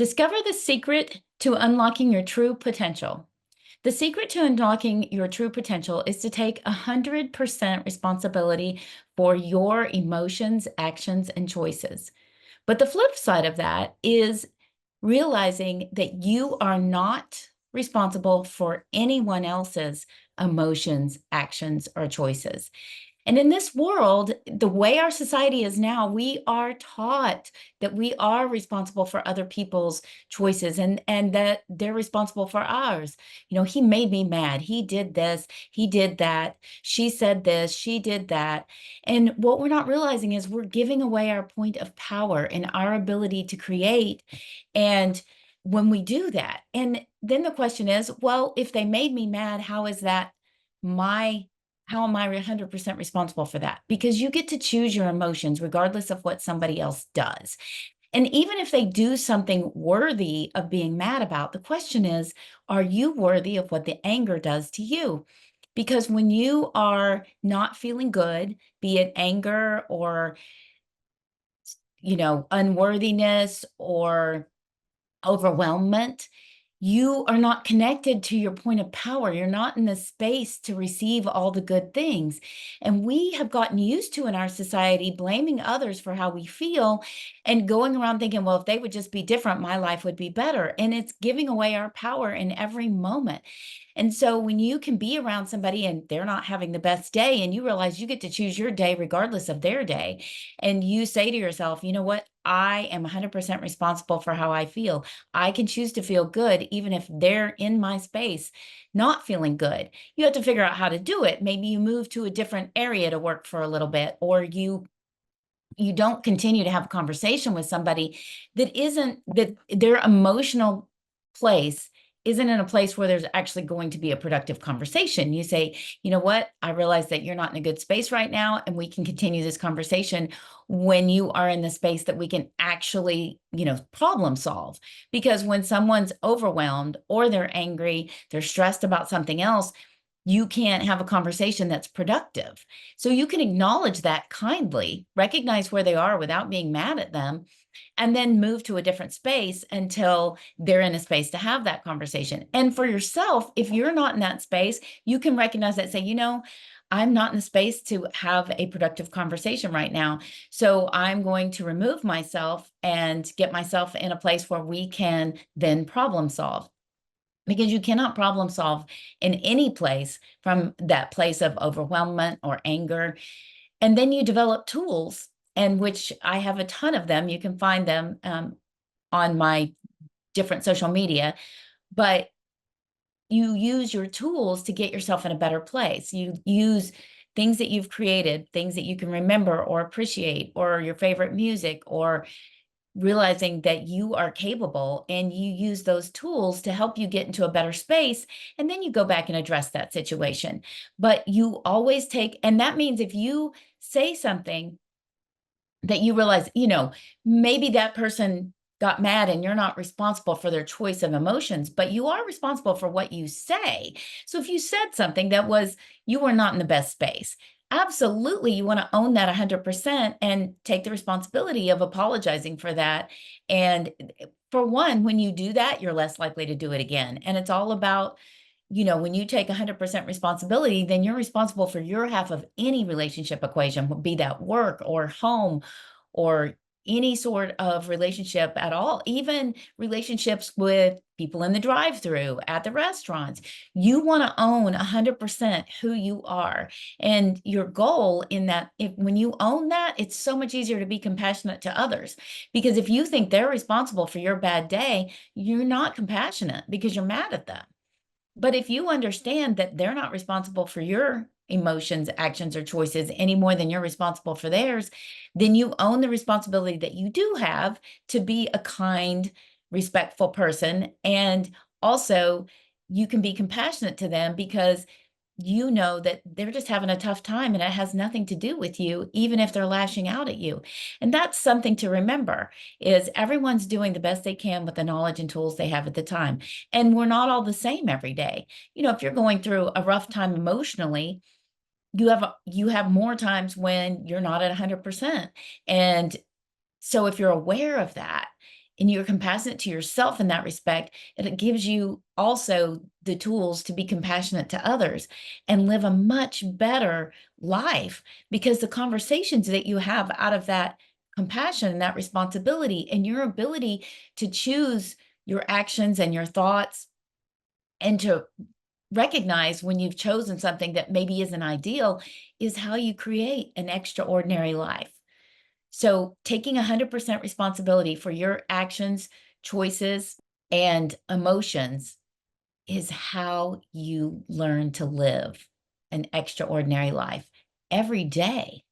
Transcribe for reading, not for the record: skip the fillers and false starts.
Discover the secret to unlocking your true potential. The secret to unlocking your true potential is to take 100% responsibility for your emotions, actions, and choices. But the flip side of that is realizing that you are not responsible for anyone else's emotions, actions, or choices. And in this world, the way our society is now, we are taught that we are responsible for other people's choices and that they're responsible for ours. He made me mad. He did this, he did that. She said this, she did that. And what we're not realizing is we're giving away our point of power and our ability to create. And when we do that, and then the question is, well, if they made me mad, my how am I 100% responsible for that? Because you get to choose your emotions regardless of what somebody else does. And even if they do something worthy of being mad about, the question is, are you worthy of what the anger does to you? Because when you are not feeling good, be it anger or, unworthiness or overwhelmment, you are not connected to your point of power. You're not in the space to receive all the good things. And we have gotten used to in our society blaming others for how we feel and going around thinking, well, if they would just be different, my life would be better. And it's giving away our power in every moment. And so when you can be around somebody and they're not having the best day and you realize you get to choose your day regardless of their day, and you say to yourself, you know what? I am 100% responsible for how I feel. I can choose to feel good even if they're in my space not feeling good. You have to figure out how to do it. Maybe you move to a different area to work for a little bit, or you don't continue to have a conversation with somebody that their emotional place isn't in a place where there's actually going to be a productive conversation. You say, you know what, I realize that you're not in a good space right now, and we can continue this conversation when you are in the space that we can actually, problem solve. Because when someone's overwhelmed or they're angry, they're stressed about something else, you can't have a conversation that's productive. So you can acknowledge that kindly, recognize where they are without being mad at them, and then move to a different space until they're in a space to have that conversation. And for yourself, if you're not in that space, you can recognize that, say, I'm not in the space to have a productive conversation right now. So I'm going to remove myself and get myself in a place where we can then problem solve, because you cannot problem solve in any place from that place of overwhelmment or anger. And then you develop tools, and which I have a ton of them. You can find them on my different social media, but you use your tools to get yourself in a better place. You use things that you've created, things that you can remember or appreciate, or your favorite music, or realizing that you are capable, and you use those tools to help you get into a better space, and then you go back and address that situation. But you always take, and that means if you say something that you realize, maybe that person got mad and you're not responsible for their choice of emotions, but you are responsible for what you say. So if you said something that was, you were not in the best space, absolutely you want to own that 100% and take the responsibility of apologizing for that. And for one, when you do that, you're less likely to do it again. And it's all about, when you take 100% responsibility, then you're responsible for your half of any relationship equation, be that work or home or any sort of relationship at all, even relationships with people in the drive-through at the restaurants. You want to own 100% who you are. And your goal in that, when you own that, it's so much easier to be compassionate to others. Because if you think they're responsible for your bad day, you're not compassionate because you're mad at them. But if you understand that they're not responsible for your emotions, actions, or choices any more than you're responsible for theirs, then you own the responsibility that you do have to be a kind, respectful person. And also, you can be compassionate to them because you know that they're just having a tough time and it has nothing to do with you, even if they're lashing out at you. And that's something to remember, is everyone's doing the best they can with the knowledge and tools they have at the time. And we're not all the same every day. If you're going through a rough time emotionally, you have more times when you're not at 100%. And so if you're aware of that, and you're compassionate to yourself in that respect, it gives you also the tools to be compassionate to others and live a much better life, because the conversations that you have out of that compassion and that responsibility and your ability to choose your actions and your thoughts and to recognize when you've chosen something that maybe isn't ideal is how you create an extraordinary life. So, taking 100% responsibility for your actions, choices, and emotions is how you learn to live an extraordinary life every day.